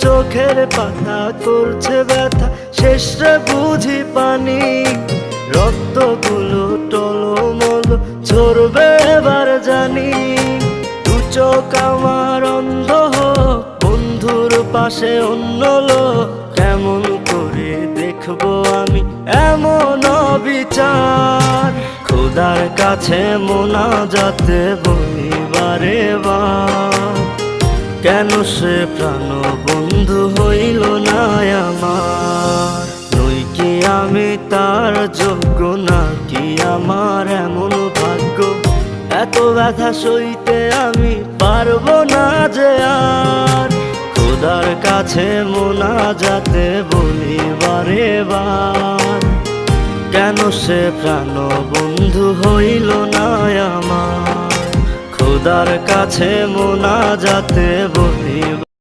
চোখের পাতা করছে ব্যথা, শেষে বুঝি পানি। রক্তগুলো টলমল ঝরবে এবার জানি। দু চোখ আমার অন্ধ হোক, বন্ধুর পাশে অন্য লোক, কেমন করে দেখবো আমি এমন অবিচার। খোদার কাছে মোনাজাতে বলি বারে বার, কেন সে প্রাণ বন্ধু হইল না আমার। নই কি আমি তার যোগ্য, নাকি আমার এমন ভাগ্য, এত ব্যথা সইতে আমি পারবো না যে আর। খোদার কাছে মোনাজাতে বলি বারে বার, কেন সে প্রাণ বন্ধু হইল না আমার। খোদার কাছে মোনাজাতে বলি